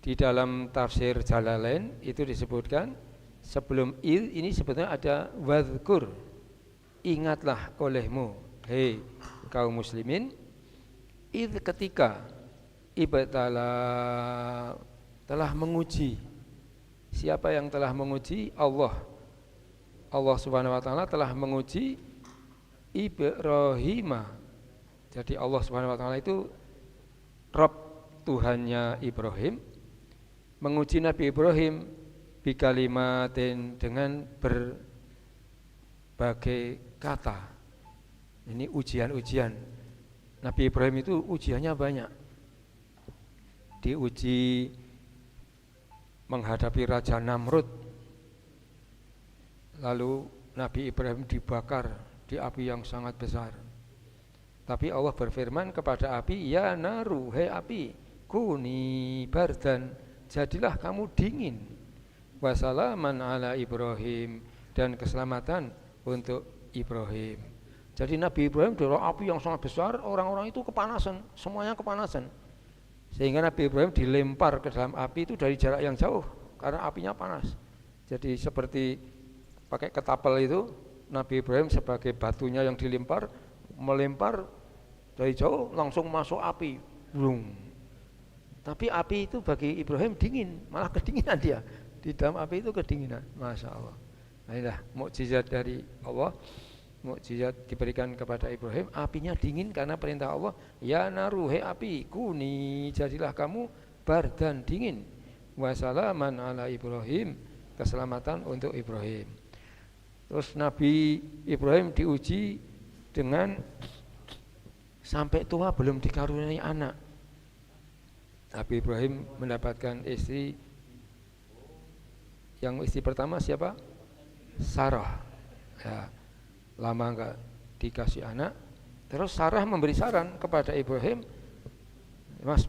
Di dalam tafsir Jalalain itu disebutkan sebelum ini sebetulnya ada wadhkur, ingatlah olehmu hei kaum muslimin, ketika ibtala telah menguji. Siapa yang telah menguji? Allah Subhanahu wa taala telah menguji Ibrahim. Jadi Allah Subhanahu wa taala itu Rabb, Tuhannya Ibrahim, menguji Nabi Ibrahim bikalimatin, dengan berbagai kata. Ini ujian-ujian. Nabi Ibrahim itu ujiannya banyak. Diuji menghadapi Raja Namrud. Lalu Nabi Ibrahim dibakar di api yang sangat besar. Tapi Allah berfirman kepada api, ya naru, hei api, kuni bardan, jadilah kamu dingin. Wassalaman ala Ibrahim, dan keselamatan untuk Ibrahim. Jadi Nabi Ibrahim dari api yang sangat besar, orang-orang itu kepanasan, semuanya kepanasan. Sehingga Nabi Ibrahim dilempar ke dalam api itu dari jarak yang jauh karena apinya panas. Jadi seperti pakai ketapel itu, Nabi Ibrahim sebagai batunya yang dilempar, melempar dari jauh langsung masuk api. Blung. Tapi api itu bagi Ibrahim dingin, malah kedinginan dia. Di dalam api itu kedinginan. Masya Allah. Nah, inilah mukjizat dari Allah. Mukjizat diberikan kepada Ibrahim, apinya dingin karena perintah Allah, ya naru, hei api, kuni, jadilah kamu bardan, dingin. Wassalaman ala Ibrahim, keselamatan untuk Ibrahim. Terus Nabi Ibrahim diuji dengan sampai tua belum dikaruniai anak. Nabi Ibrahim mendapatkan istri, yang istri pertama siapa? Sarah. Ya, lama enggak dikasih anak. Terus Sarah memberi saran kepada Ibrahim, mas,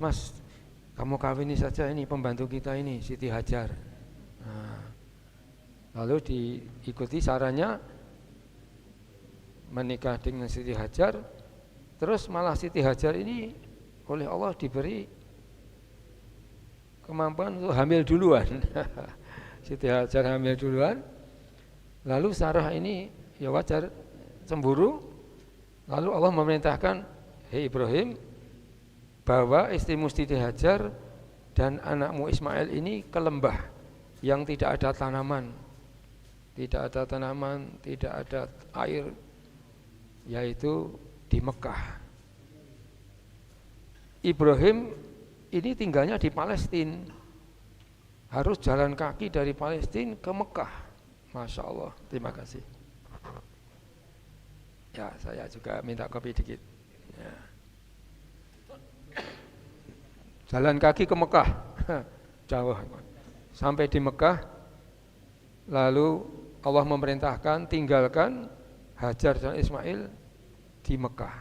kamu kawini saja ini pembantu kita ini, Siti Hajar. Nah, lalu diikuti sarannya, menikah dengan Siti Hajar. Terus malah Siti Hajar ini oleh Allah diberi kemampuan untuk hamil duluan. Siti Hajar hamil duluan. Lalu Sarah ini ya wajar cemburu. Lalu Allah memerintahkan, hei Ibrahim, bawa istrimu Siti Hajar dan anakmu Ismail ini ke lembah yang tidak ada tanaman, tidak ada air, yaitu di Mekah. Ibrahim ini tinggalnya di Palestina, harus jalan kaki dari Palestina ke Mekah. Masya Allah, terima kasih. Ya, saya juga minta kopi dikit. Ya. Jalan kaki ke Mekah, jauh. Sampai di Mekah, lalu Allah memerintahkan tinggalkan Hajar dan Ismail di Mekah.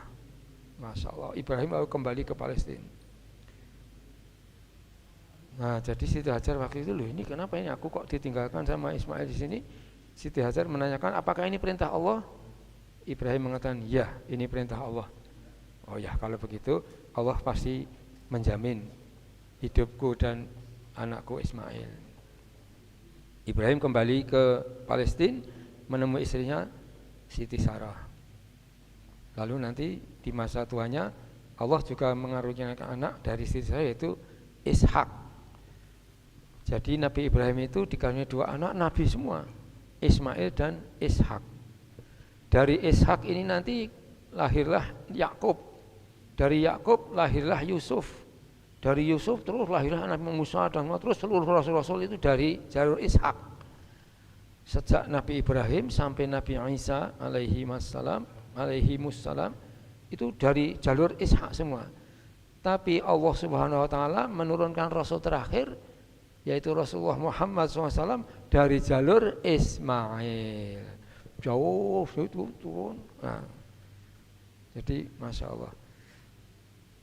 Masya Allah, Ibrahim lalu kembali ke Palestina. Nah, jadi Siti Hajar waktu itu, loh ini kenapa ini aku kok ditinggalkan sama Ismail di sini? Siti Hajar menanyakan, apakah ini perintah Allah? Ibrahim mengatakan, ya, ini perintah Allah. Oh ya, kalau begitu Allah pasti menjamin hidupku dan anakku Ismail. Ibrahim kembali ke Palestina, menemui istrinya Siti Sarah. Lalu nanti di masa tuanya Allah juga mengaruniakan anak dari Siti Sarah, yaitu Ishak. Jadi Nabi Ibrahim itu dikaruniai dua anak Nabi semua, Ismail dan Ishak. Dari Ishak ini nanti lahirlah Yakub. Dari Yakub lahirlah Yusuf. Dari Yusuf terus lahirlah Nabi Musa dan terus seluruh rasul-rasul itu dari jalur Ishak. Sejak Nabi Ibrahim sampai Nabi Isa alaihi wassalam itu dari jalur Ishak semua. Tapi Allah Subhanahu wa taala menurunkan rasul terakhir, yaitu Rasulullah Muhammad SAW, dari jalur Ismail. Jauh itu turun. Nah, jadi Masya Allah.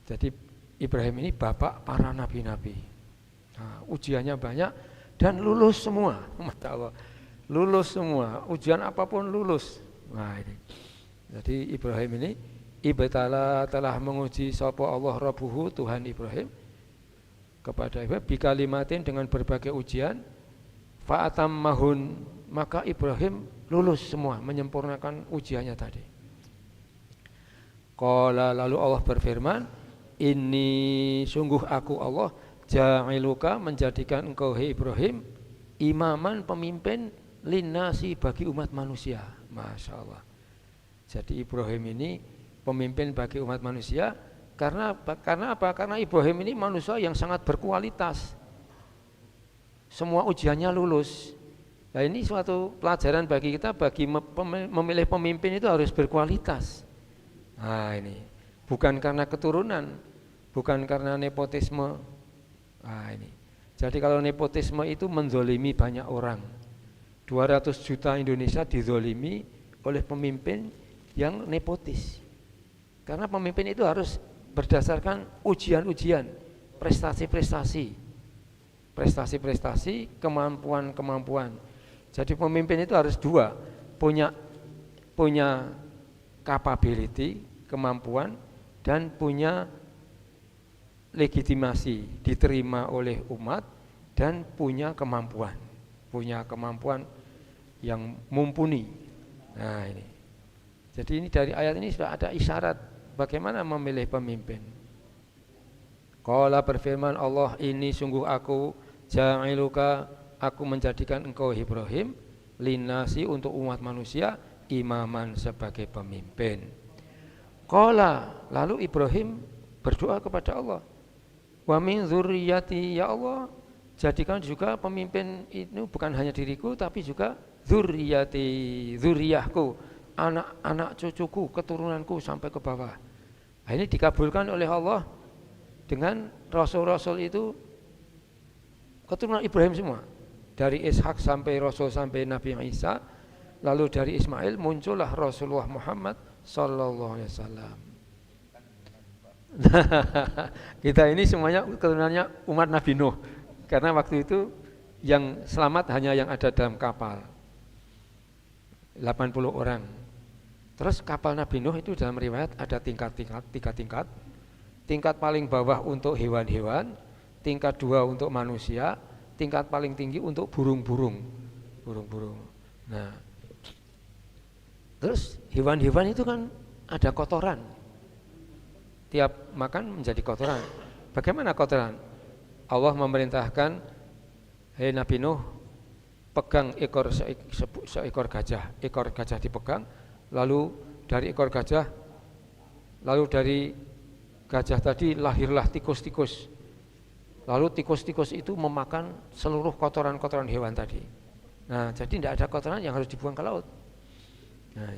Jadi Ibrahim ini bapak para nabi-nabi. Nah, ujiannya banyak dan lulus semua. Masya Allah, lulus semua. Ujian apapun lulus. Nah ini. Jadi Ibrahim ini ibtala telah menguji sapa Allah Rabbuhu, Tuhan Ibrahim, kepada Ibrahim bikalimatin dengan berbagai ujian fa'atammahun, maka Ibrahim lulus semua, menyempurnakan ujiannya tadi. Qala, lalu Allah berfirman, ini sungguh aku Allah ja'iluka, menjadikan engkau hai Ibrahim imaman, pemimpin, linnasi, bagi umat manusia. Masya Allah. Jadi Ibrahim ini pemimpin bagi umat manusia karena apa? Karena Ibrahim ini manusia yang sangat berkualitas. Semua ujiannya lulus. Nah, ini suatu pelajaran bagi kita, bagi memilih pemimpin itu harus berkualitas. Nah, ini bukan karena keturunan, bukan karena nepotisme. Nah, ini. Jadi kalau nepotisme itu menzolimi banyak orang. 200 juta Indonesia dizolimi oleh pemimpin yang nepotis. Karena pemimpin itu harus berdasarkan ujian-ujian, prestasi-prestasi, kemampuan-kemampuan. Jadi pemimpin itu harus dua, punya capability, kemampuan, dan punya legitimasi, diterima oleh umat, dan punya kemampuan yang mumpuni. Nah, ini. Jadi ini dari ayat ini sudah ada isyarat bagaimana memilih pemimpin. Qala, berfirman Allah, ini sungguh aku ja'iluka, aku menjadikan engkau Ibrahim linnasi, untuk umat manusia, imaman, sebagai pemimpin. Qala, lalu Ibrahim berdoa kepada Allah, wa min dzurriyyati, ya Allah, jadikan juga pemimpin itu bukan hanya diriku tapi juga dzurriyyati, dzurriyahku, anak-anak cucuku, keturunanku sampai ke bawah. Nah, ini dikabulkan oleh Allah dengan rasul-rasul itu keturunan Ibrahim semua. Dari Ishak sampai Rasul sampai Nabi Isa, lalu dari Ismail muncullah Rasulullah Muhammad sallallahu alaihi wasallam. Kita ini semuanya keturunannya umat Nabi Nuh. Karena waktu itu yang selamat hanya yang ada dalam kapal, 80 orang. Terus kapal Nabi Nuh itu dalam riwayat ada tiga tingkat. Tingkat paling bawah untuk hewan-hewan, tingkat 2 untuk manusia, tingkat paling tinggi untuk burung-burung. Nah, terus hewan-hewan itu kan ada kotoran. Tiap makan menjadi kotoran. Bagaimana kotoran? Allah memerintahkan, hei Nabi Nuh, pegang seekor gajah. Ekor gajah dipegang, lalu dari ekor gajah, lalu dari gajah tadi lahirlah tikus-tikus. Lalu tikus-tikus itu memakan seluruh kotoran-kotoran hewan tadi. Nah, jadi tidak ada kotoran yang harus dibuang ke laut. Nah,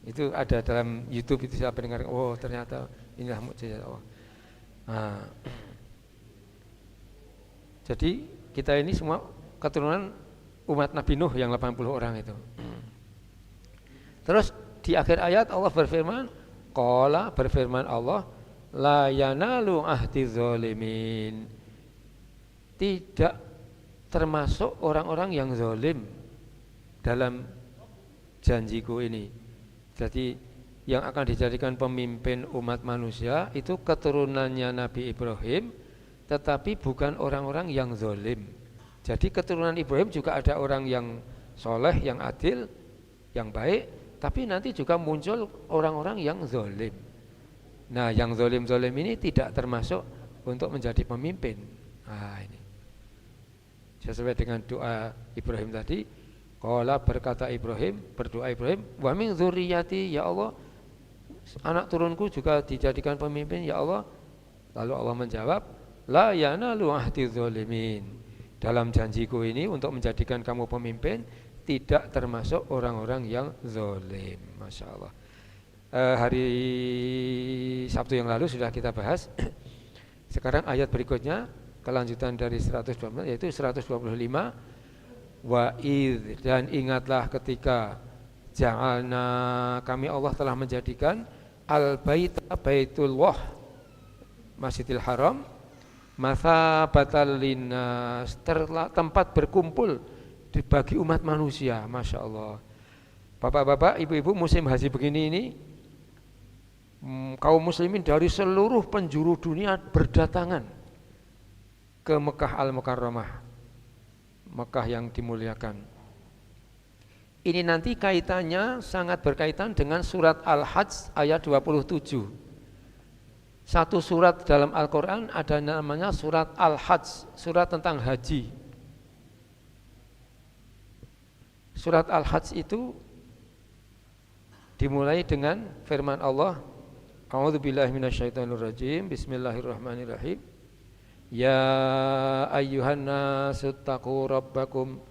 itu ada dalam YouTube, itu saya mendengar, oh ternyata inilah mukjizat Allah. Nah, jadi kita ini semua keturunan umat Nabi Nuh yang 80 orang itu. Terus di akhir ayat Allah berfirman, qala, berfirman Allah, la yanalu ahdi zalimin, tidak termasuk orang-orang yang zalim dalam janjiku ini. Jadi yang akan dijadikan pemimpin umat manusia itu keturunannya Nabi Ibrahim, tetapi bukan orang-orang yang zalim. Jadi keturunan Ibrahim juga ada orang yang soleh, yang adil, yang baik, tapi nanti juga muncul orang-orang yang zalim. Nah, yang zalim-zalim ini tidak termasuk untuk menjadi pemimpin. Nah, ini sesuai dengan doa Ibrahim tadi. Qala, berkata Ibrahim, berdoa Ibrahim, wa min dzurriyyati, ya Allah, anak turunku juga dijadikan pemimpin, ya Allah. Lalu Allah menjawab, la yanalu ahdi zalimin, dalam janjiku ini untuk menjadikan kamu pemimpin tidak termasuk orang-orang yang zalim. Masya Allah. Hari Sabtu yang lalu sudah kita bahas. Sekarang ayat berikutnya kelanjutan dari 125, yaitu 125. Wa idh, dan ingatlah ketika ja'alna, kami Allah telah menjadikan al-baita, baitullah, Masjidil Haram, mathabatal linnas, tempat berkumpul bagi umat manusia. Masya Allah. Bapak-bapak, ibu-ibu, musim haji begini ini, kaum muslimin dari seluruh penjuru dunia berdatangan ke Mekah Al-Mukarramah, Mekah yang dimuliakan. Ini nanti kaitannya sangat berkaitan dengan surat Al-Hajj ayat 27. Satu surat dalam Al-Quran ada namanya surat Al-Hajj, surat tentang haji. Surat Al-Hajj itu dimulai dengan firman Allah, A'udzubillahi minasyaitonirrajim, Bismillahirrahmanirrahim. Ya ayyuhan nasu taqu rabbakum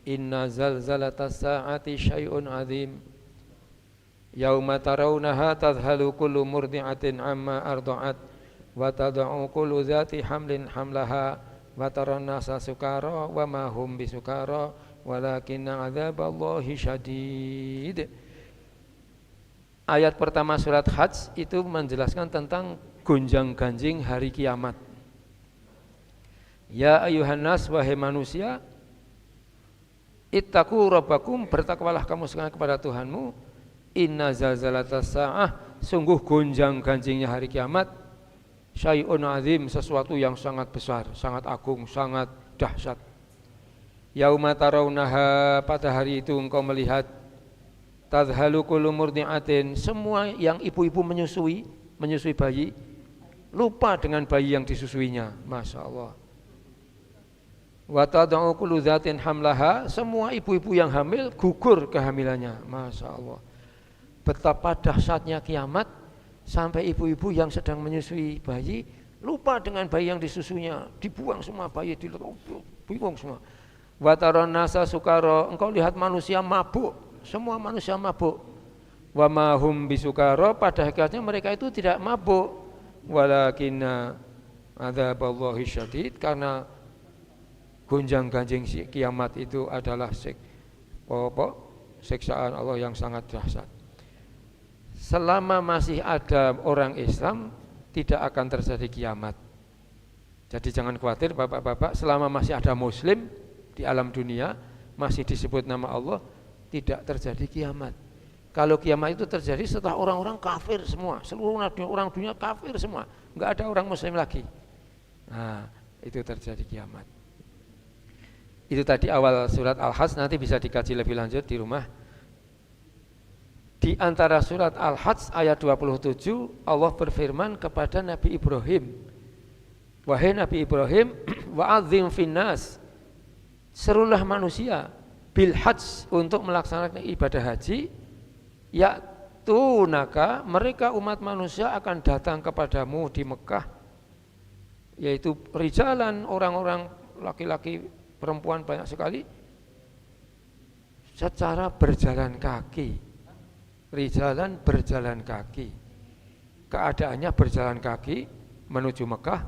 inna zalzalatas sa'ati syai'un 'adzim. Yauma tarawunaha tadhhalu kullu murdi'atin amma arda'at wa tad'u kullu dzati hamlin hamlaha wa taran nasa sukara wa ma hum bisukara walakinna 'adzaballahi syadid. Ayat pertama surat Hajj itu menjelaskan tentang gonjang-ganjing hari kiamat. Ya ayuhan nas, wahai manusia, ittaqu rabbakum, bertakwalah kamu sekalian kepada Tuhanmu. Inna zalzalatas sa'ah, sungguh gonjang-ganjingnya hari kiamat, syai'un azim, sesuatu yang sangat besar, sangat agung, sangat dahsyat. Yauma tarawunaha, pada hari itu engkau melihat, tadhhalu kullu murdi'atin, semua yang ibu-ibu menyusui bayi, lupa dengan bayi yang disusuinya. Masya Allah. Wa tad'u kullu dzatin hamlaha, semua ibu-ibu yang hamil gugur kehamilannya. Masya Allah. Betapa dahsyatnya kiamat, sampai ibu-ibu yang sedang menyusui bayi lupa dengan bayi yang disusunya, dibuang semua bayi, dibuang semua. Wa taran nasa sukara, engkau lihat manusia mabuk, semua manusia mabuk. Wa ma hum bisukara, pada hakikatnya mereka itu tidak mabuk. Walakinna adzaballahi syadid, karena gonjang-ganjing kiamat itu adalah siksaan Allah yang sangat dahsyat. Selama masih ada orang Islam, tidak akan terjadi kiamat. Jadi jangan khawatir bapak-bapak, selama masih ada muslim di alam dunia, masih disebut nama Allah, tidak terjadi kiamat. Kalau kiamat itu terjadi setelah orang-orang kafir semua, seluruh orang dunia kafir semua, enggak ada orang muslim lagi. Nah, itu terjadi kiamat. Itu tadi awal surat Al-Hajj, nanti bisa dikaji lebih lanjut di rumah. Di antara surat Al-Hajj ayat 27, Allah berfirman kepada Nabi Ibrahim, wahai Nabi Ibrahim, wa'adzim finnas, serulah manusia bil hajj, untuk melaksanakan ibadah haji, ya'tunaka, mereka umat manusia akan datang kepadamu di Mekah, yaitu rijalan, orang-orang laki-laki, perempuan banyak sekali, secara berjalan kaki. Rijalan, berjalan kaki, keadaannya berjalan kaki menuju Mekah.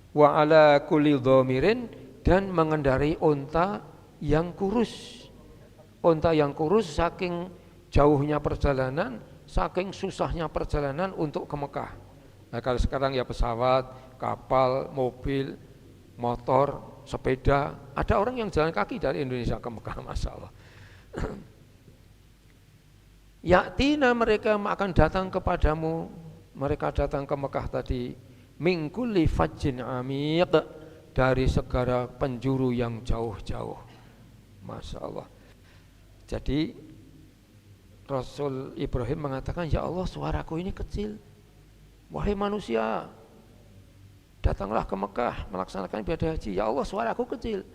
Wa ala kulli dhamirin, dan mengendarai unta yang kurus. Unta yang kurus, saking jauhnya perjalanan, saking susahnya perjalanan untuk ke Mekah. Nah, kalau sekarang ya pesawat, kapal, mobil, motor, sepeda. Ada orang yang jalan kaki dari Indonesia ke Mekah, Masya Allah. Ya'tina, mereka akan datang kepadamu, mereka datang ke Mekah tadi, min kulli fajjin amiq, dari segala penjuru yang jauh-jauh. Masya Allah. Jadi Rasul Ibrahim mengatakan, ya Allah, suaraku ini kecil, wahai manusia, datanglah ke Mekah melaksanakan ibadah haji. Ya Allah, suaraku kecil.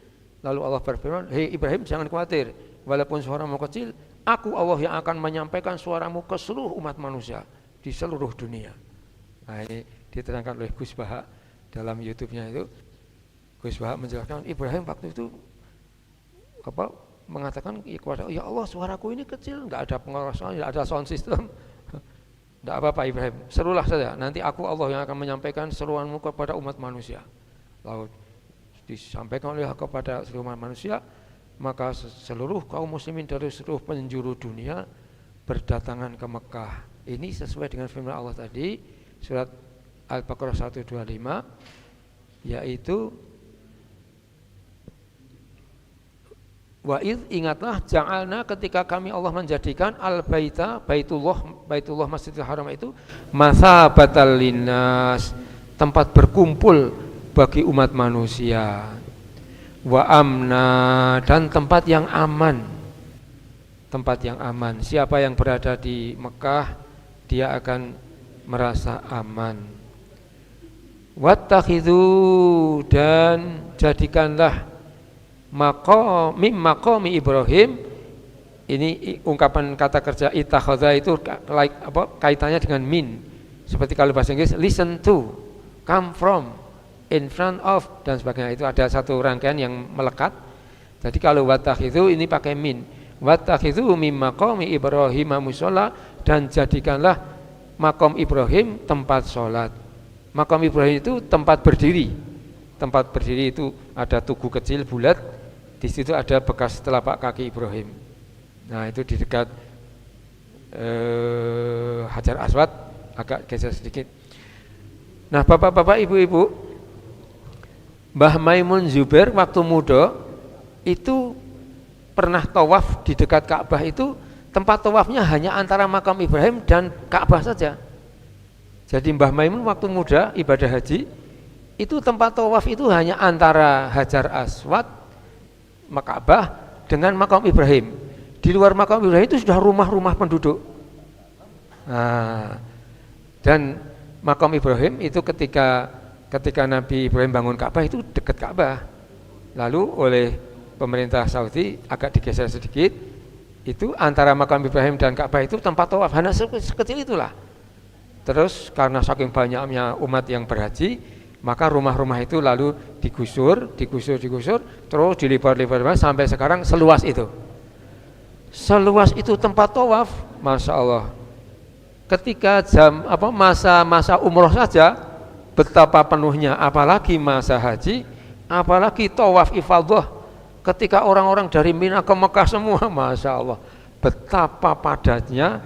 Lalu Allah berfirman, hei Ibrahim, jangan khawatir, walaupun suaramu kecil, aku Allah yang akan menyampaikan suaramu ke seluruh umat manusia di seluruh dunia. Nah, ini diterangkan oleh Gus Baha dalam YouTube-nya itu. Gus Baha menjelaskan, Ibrahim waktu itu mengatakan kepada ya Allah, suaraku ini kecil, enggak ada pengeras, enggak ada sound system. Enggak apa-apa Ibrahim, serulah saja, nanti aku Allah yang akan menyampaikan seruanmu kepada umat manusia. Lalu disampaikan oleh kepada seluruh umat manusia, maka seluruh kaum muslimin dari seluruh penjuru dunia berdatangan ke Mekah. Ini sesuai dengan firman Allah tadi, surat Al-Baqarah 125, yaitu wa'idh, ingatlah, ja'alna, ketika kami Allah menjadikan al-baita, Baitullah Masjidil Haram itu, mathabatal linnas, tempat berkumpul bagi umat manusia. Wa amna, dan tempat yang aman. Tempat yang aman. Siapa yang berada di Mekah, dia akan merasa aman. Wattakhidhu, dan jadikanlah maqami Ibrahim. Ini ungkapan kata kerja ittakhadha itu kaitannya dengan min. Seperti kalau bahasa Inggris listen to, come from, in front of, dan sebagainya. Itu ada satu rangkaian yang melekat. Jadi kalau wattakhidhu ini pakai min. Wattakhidhu mim maqami Ibrahim musholla, dan jadikanlah maqam Ibrahim tempat sholat. Maqam Ibrahim itu tempat berdiri. Tempat berdiri itu ada tugu kecil bulat, di situ ada bekas telapak kaki Ibrahim. Nah, itu di dekat Hajar Aswad, agak geser sedikit. Nah, bapak-bapak, ibu-ibu, Mbah Maimun Zubair waktu muda itu pernah tawaf di dekat Ka'bah. Itu tempat tawafnya hanya antara makam Ibrahim dan Ka'bah saja. Jadi Mbah Maimun waktu muda ibadah haji itu tempat tawaf itu hanya antara Hajar Aswad, Ka'bah dengan makam Ibrahim. Di luar makam Ibrahim itu sudah rumah-rumah penduduk. Nah, dan makam Ibrahim itu ketika Nabi Ibrahim bangun Ka'bah itu dekat Ka'bah. Lalu oleh pemerintah Saudi agak digeser sedikit, itu antara makam Ibrahim dan Ka'bah itu tempat tawaf, hanya sekecil itulah. Terus karena saking banyaknya umat yang berhaji, maka rumah-rumah itu lalu digusur, terus dilipat-lipat sampai sekarang seluas itu. Seluas itu tempat tawaf, Masya Allah. Ketika masa umroh saja betapa penuhnya, apalagi masa haji, apalagi tawaf ifadah. Ketika orang-orang dari Mina ke Mekah semua, Masya Allah, betapa padatnya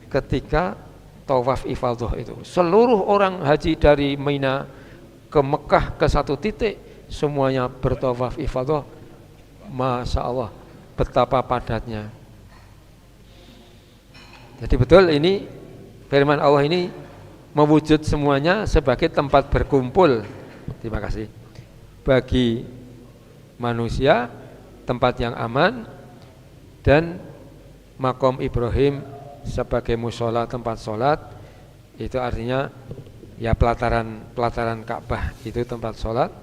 ketika tawaf ifadah itu. Seluruh orang haji dari Mina ke Mekah ke satu titik, semuanya bertawaf ifadah. Masya Allah, betapa padatnya. Jadi betul ini firman Allah ini mewujud semuanya sebagai tempat berkumpul. Terima kasih. Bagi manusia, tempat yang aman, dan makom Ibrahim sebagai mushola, tempat sholat. Itu artinya ya pelataran Ka'bah itu tempat sholat.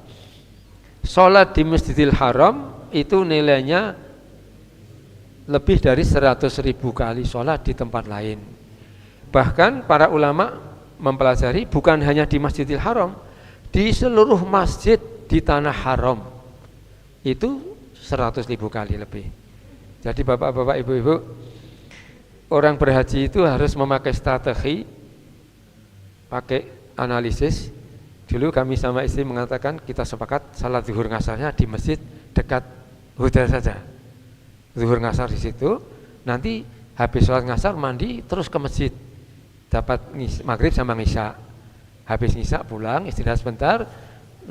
Sholat di Masjidil Haram itu nilainya lebih dari 100.000 kali sholat di tempat lain. Bahkan para ulama mempelajari bukan hanya di Masjidil Haram, di seluruh masjid di tanah haram itu 100.000 kali lebih. Jadi bapak-bapak, ibu-ibu, orang berhaji itu harus memakai strategi, pakai analisis. Dulu kami sama istri mengatakan kita sepakat salat zuhur ngasarnya di masjid dekat hotel saja. Zuhur ngasar di situ, nanti habis sholat ngasar mandi terus ke masjid, dapat maghrib sama ngisya. Habis ngisya pulang istirahat sebentar,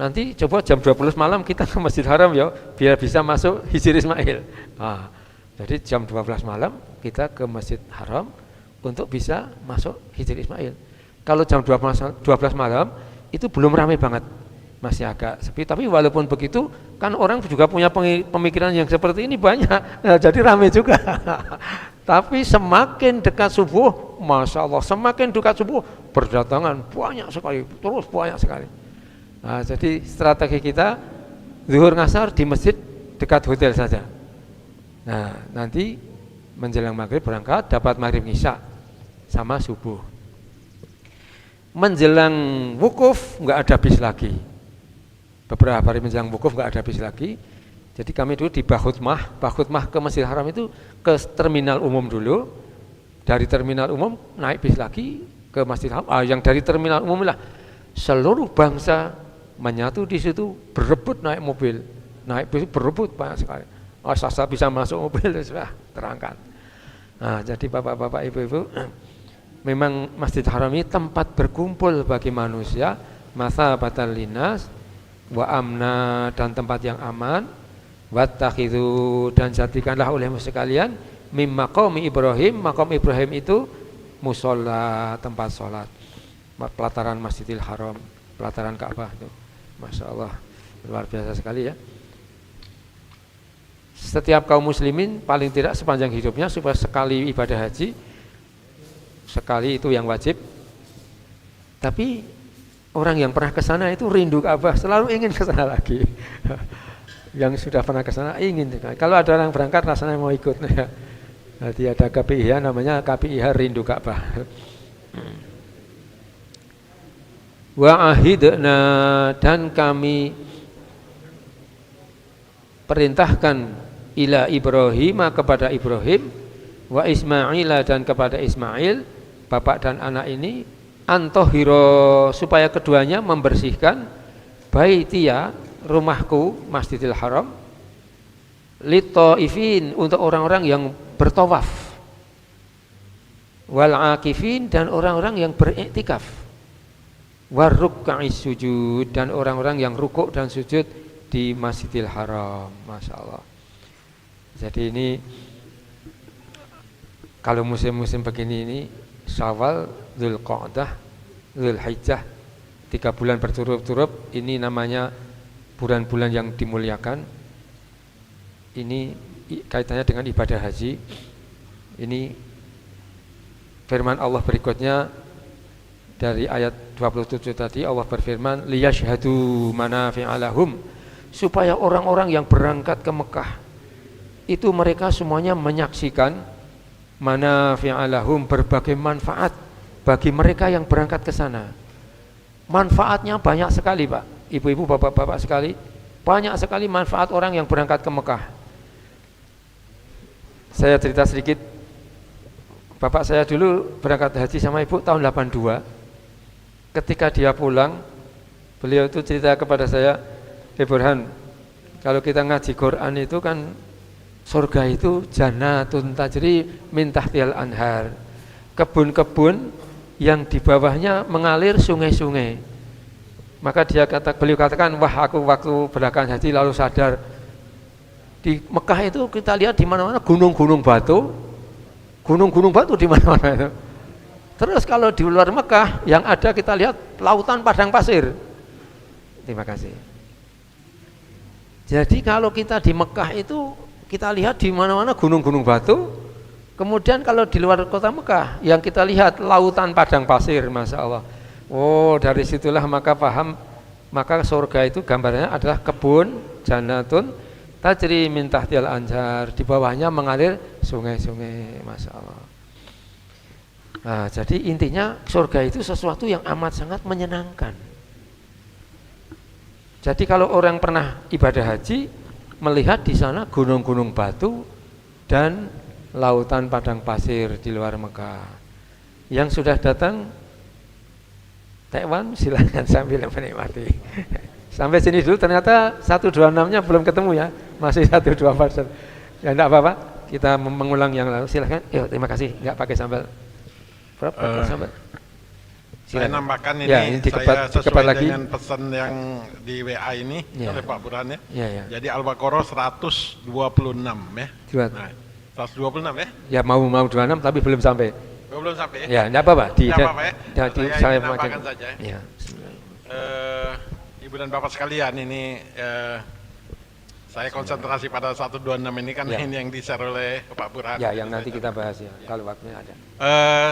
nanti coba jam 12 malam kita ke Masjid Haram ya, biar bisa masuk Hijri Ismail. Nah, jadi jam 12 malam kita ke Masjid Haram untuk bisa masuk Hijri Ismail. Kalau jam 12 malam itu belum ramai banget, masih agak sepi. Tapi walaupun begitu kan orang juga punya pemikiran yang seperti ini banyak, nah, jadi ramai juga. Tapi semakin dekat subuh, Masya Allah, semakin dekat subuh berdatangan banyak sekali, terus banyak sekali. Nah, jadi strategi kita zuhur ngasar di masjid dekat hotel saja. Nah, nanti menjelang maghrib berangkat, dapat maghrib isya sama subuh. Menjelang wukuf nggak ada bis lagi. Beberapa hari menjelang wukuf nggak ada bis lagi. Jadi kami dulu di Bahutmah ke Masjidil Haram itu ke terminal umum dulu. Dari terminal umum naik bis lagi ke Masjidil Haram. Yang dari terminal umum lah seluruh bangsa menyatu di situ, berebut naik mobil, naik bis berebut banyak sekali. Asal bisa masuk mobil sudah terangkat. Nah, jadi bapak-bapak, ibu-ibu, memang Masjidil Haram ini tempat berkumpul bagi manusia, mathabatan linas, wa amna, dan tempat yang aman, wattakhidhu, dan jadikanlah olehmu sekalian mim maqami Ibrahim, maqam Ibrahim itu musholla, tempat sholat, pelataran Masjidil Haram, pelataran Ka'bah itu. Masya Allah, luar biasa sekali ya. Setiap kaum muslimin paling tidak sepanjang hidupnya supaya sekali ibadah haji, sekali itu yang wajib. Tapi orang yang pernah ke sana itu rindu Ka'bah, selalu ingin ke sana lagi. Yang sudah pernah ke sana ingin. Kalau ada orang berangkat rasanya mau ikut. Nanti ada KPIH namanya KPIH rindu Ka'bah. Wa ahidna, dan kami perintahkan ila Ibrahim, kepada Ibrahim, wa Ismail, dan kepada Ismail, bapak dan anak ini, antohiro, supaya keduanya membersihkan baitia, rumahku, Masjidil Haram, litaifin, untuk orang-orang yang bertawaf, wal akifin, dan orang-orang yang beriktikaf, warruk'is sujud, dan orang-orang yang rukuk dan sujud di Masjidil Haram. Masya Allah. Jadi ini kalau musim-musim begini ini, Syawal, Dzulqa'dah, Dzulhijjah, 3 bulan berturut-turut, ini namanya bulan-bulan yang dimuliakan. Ini kaitannya dengan ibadah haji. Ini firman Allah berikutnya dari ayat 27 tadi, Allah berfirman, liyashhadu manafi'a lahum, supaya orang-orang yang berangkat ke Mekah itu mereka semuanya menyaksikan manafi'a lahum, berbagai manfaat bagi mereka yang berangkat ke sana. Manfaatnya banyak sekali, Pak, ibu-ibu, bapak-bapak sekali, banyak sekali manfaat orang yang berangkat ke Mekah. Saya cerita sedikit. Bapak saya dulu berangkat haji sama ibu tahun 82. Ketika dia pulang, beliau itu cerita kepada saya, Burhan, kalau kita ngaji Quran itu kan surga itu jannatun tajri min tahtihal anhar, kebun-kebun yang di bawahnya mengalir sungai-sungai. Maka beliau katakan, wah, aku waktu berangkat haji lalu sadar, di Mekah itu kita lihat di mana-mana gunung-gunung batu di mana-mana itu. Terus kalau di luar Mekah yang ada kita lihat lautan padang pasir. Terima kasih. Jadi kalau kita di Mekah itu kita lihat di mana-mana gunung-gunung batu. Kemudian kalau di luar kota Mekah yang kita lihat lautan padang pasir, Masya Allah. Oh, dari situlah maka paham, maka surga itu gambarnya adalah kebun jannatun tajri min tahtihal anhar, di bawahnya mengalir sungai-sungai, Masya Allah. Nah, jadi intinya surga itu sesuatu yang amat sangat menyenangkan. Jadi kalau orang pernah ibadah haji, melihat di sana gunung-gunung batu dan lautan padang pasir di luar Mekah. Yang sudah datang Taiwan silakan sambil menikmati. Sampai sini dulu, ternyata 126-nya belum ketemu ya, masih 124. Ya enggak apa-apa, kita mengulang yang lalu. Silakan. Yuk, terima kasih. Enggak pakai sambal. Berapa sambal? Saya nambahkan ini, ya, saya sesuai lagi dengan pesan yang di WA ini ya, oleh Pak Burhan ya. Ya. Jadi Al-Baqarah 126 ya. Nah, 126 ya? Ya mau 26 tapi belum sampai. Belum sampai ya? Ya, enggak apa-apa. Enggak apa-apa ya. Saya nambahkan saja ya. Ibu dan Bapak sekalian, ini saya konsentrasi pada 126 ini kan ya. Ini yang di-share oleh Pak Burhan. Ya, yang nanti kita bahas ya, kalau waktunya ada.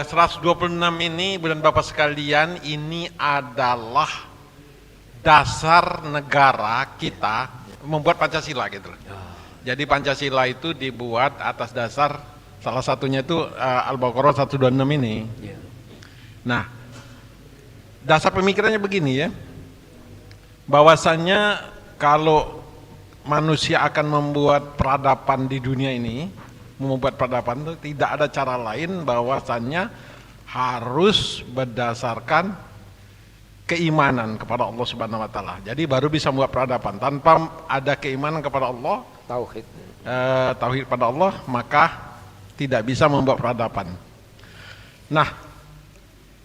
126 ini, Ibu dan Bapak sekalian, ini adalah dasar negara kita membuat Pancasila gitu loh. Jadi Pancasila itu dibuat atas dasar, salah satunya itu Al-Baqarah 126 ini. Ya. Nah, dasar pemikirannya begini ya, bahwasannya kalau manusia akan membuat peradaban di dunia ini, membuat peradaban itu tidak ada cara lain bahwasannya harus berdasarkan keimanan kepada Allah Subhanahu wa taala. Jadi baru bisa membuat peradaban. Tanpa ada keimanan kepada Allah, tauhid pada Allah, maka tidak bisa membuat peradaban. Nah,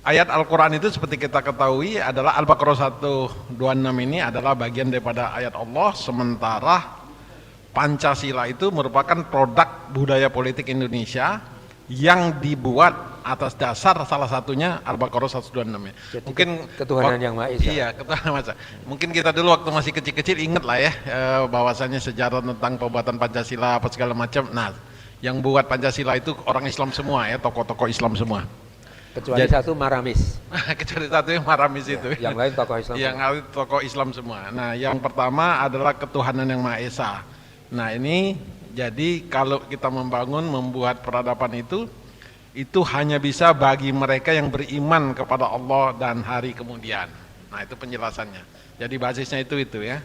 ayat Al-Quran itu seperti kita ketahui adalah Al-Baqarah 126 ini adalah bagian daripada ayat Allah, sementara Pancasila itu merupakan produk budaya politik Indonesia yang dibuat atas dasar salah satunya Al-Baqarah 126 ya. Jadi Mungkin ketuhanan yang Maha Esa. Iya, ketuhanan Maha Esa. Mungkin kita dulu waktu masih kecil-kecil inget lah ya bahwasannya sejarah tentang pembuatan Pancasila apa segala macam. Nah, yang buat Pancasila itu orang Islam semua ya, tokoh-tokoh Islam semua. Kecuali satu Maramis. Kecuali satu yang Maramis itu. Yang lain tokoh Islam. Yang lain tokoh Islam semua. Nah, yang pertama adalah ketuhanan yang Maha Esa. Nah, ini jadi kalau kita membuat peradaban itu hanya bisa bagi mereka yang beriman kepada Allah dan hari kemudian. Nah, itu penjelasannya. Jadi basisnya itu ya.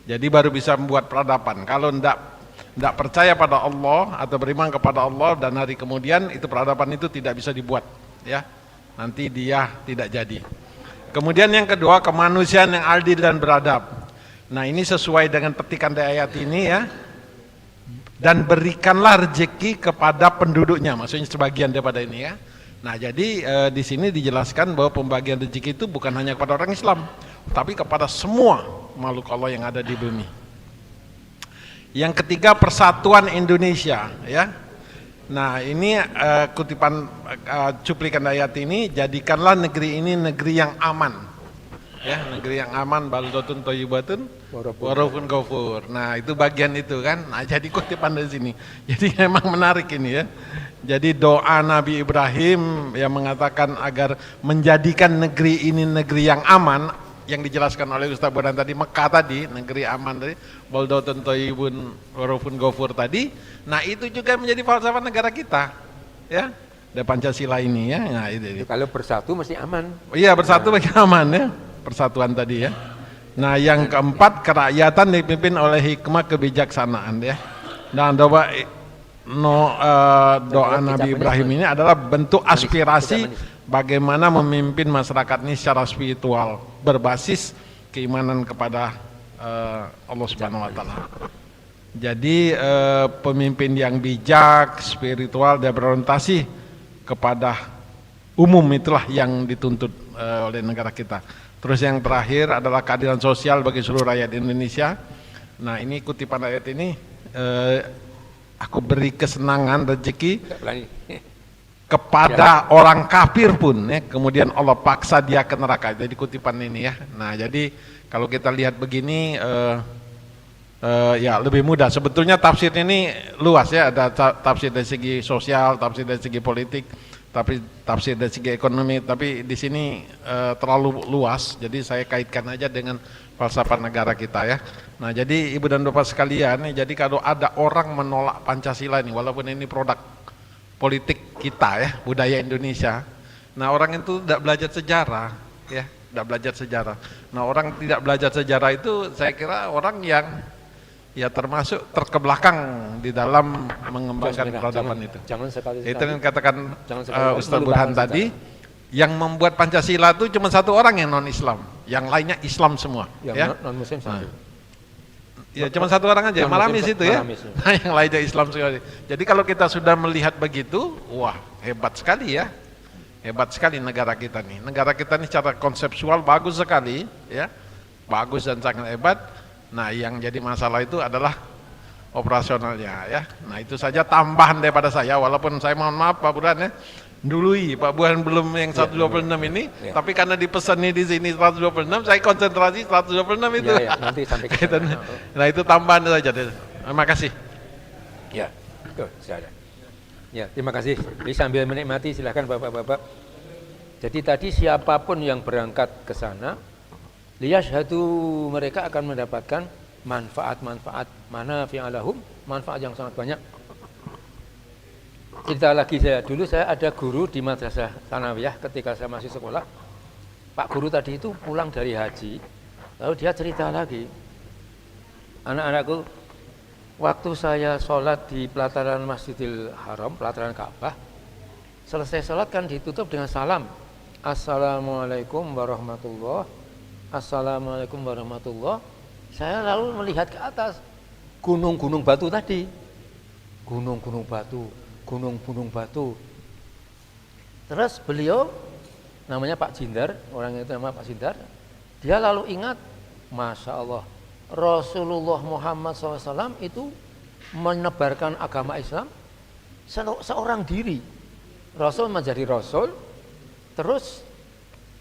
Jadi baru bisa membuat peradaban. Kalau tidak percaya pada Allah atau beriman kepada Allah dan hari kemudian, itu peradaban itu tidak bisa dibuat ya. Nanti dia tidak jadi. Kemudian yang kedua, kemanusiaan yang adil dan beradab. Nah, ini sesuai dengan petikan dari ayat ini ya. Dan berikanlah rezeki kepada penduduknya, maksudnya sebagian daripada ini ya. Nah, jadi di sini dijelaskan bahwa pembagian rezeki itu bukan hanya kepada orang Islam, tapi kepada semua makhluk Allah yang ada di bumi. Yang ketiga, persatuan Indonesia ya. Nah, ini kutipan cuplikan ayat ini, jadikanlah negeri ini negeri yang aman. Ya, negeri yang aman, baldatun thayyibatun wa rabbun ghafur. Nah, itu bagian itu kan. Nah, jadi kutipan dari sini. Jadi memang menarik ini ya. Jadi doa Nabi Ibrahim yang mengatakan agar menjadikan negeri ini negeri yang aman, yang dijelaskan oleh Ustaz Bodan tadi, Mekah tadi, negeri aman tadi, baldatun thayyibun wa rabbun ghafur tadi. Nah, itu juga menjadi falsafah negara kita. Ya. Ada Pancasila ini ya. Nah, itu. Kalau bersatu mesti aman. Iya, bersatu bagi aman ya. Persatuan tadi ya. Nah, yang keempat, kerakyatan dipimpin oleh hikmah kebijaksanaan ya. Dan doa Nabi Ibrahim ini adalah bentuk aspirasi bagaimana memimpin masyarakat ini secara spiritual berbasis keimanan kepada Allah Subhanahu wa taala. Jadi pemimpin yang bijak, spiritual dan berorientasi kepada umum itulah yang dituntut oleh negara kita. Terus yang terakhir adalah keadilan sosial bagi seluruh rakyat Indonesia. Nah, ini kutipan ayat ini, aku beri kesenangan rezeki kepada orang kafir pun ya, kemudian Allah paksa dia ke neraka. Jadi kutipan ini ya. Nah, jadi kalau kita lihat begini ya lebih mudah. Sebetulnya tafsir ini luas ya, ada tafsir dari segi sosial, tafsir dari segi politik, tapi tafsir dari segi ekonomi, tapi di sini terlalu luas, jadi saya kaitkan aja dengan falsafah negara kita ya. Nah, jadi ibu dan bapak sekalian, jadi kalau ada orang menolak Pancasila ini, walaupun ini produk politik kita ya, budaya Indonesia, nah orang itu tidak belajar sejarah ya, tidak belajar sejarah. Nah, orang tidak belajar sejarah itu saya kira orang yang ya termasuk terkebelakang di dalam mengembangkan peradaban itu. Jangan sekali-sekali. Itu yang katakan Ustaz Burhan tadi, yang membuat Pancasila itu cuma satu orang yang non Islam, yang lainnya Islam semua. Yang ya? non Muslim satu. Ya cuma satu orang aja, Maramis itu ya. Nah, yang lainnya Islam sekali. Jadi kalau kita sudah melihat begitu, wah hebat sekali ya, hebat sekali negara kita nih. Negara kita nih secara konseptual bagus sekali, ya, bagus dan sangat hebat. Nah, yang jadi masalah itu adalah operasionalnya ya. Nah, itu saja tambahan daripada saya, walaupun saya mohon maaf Pak Burhan ya, dului Pak Burhan belum yang 126 ini, tapi karena dipesan di sini 126, saya konsentrasi 126 itu. Nanti sampai ke sana. Nah, itu tambahan saja. Terima kasih. Ya, tuh, sudah. Ya, terima kasih. Jadi sambil menikmati silahkan Bapak-bapak. Jadi tadi siapapun yang berangkat ke sana, liyashhadu, mereka akan mendapatkan manfaat-manfaat, manafi'a lahum, manfaat yang sangat banyak. Cerita lagi dulu saya ada guru di madrasah Tsanawiyah ketika saya masih sekolah. Pak guru tadi itu pulang dari haji, lalu dia cerita lagi, anak-anakku, waktu saya sholat di pelataran Masjidil Haram, pelataran Ka'bah, selesai sholat kan ditutup dengan salam, Assalamualaikum warahmatullahi. Assalamualaikum warahmatullahi. Saya lalu melihat ke atas, gunung-gunung batu tadi, gunung-gunung batu, gunung-gunung batu. Terus beliau, namanya Pak Jindar, orang itu nama Pak Jindar, dia lalu ingat, Masya Allah, Rasulullah Muhammad SAW itu menebarkan agama Islam seorang diri, Rasul menjadi Rasul, terus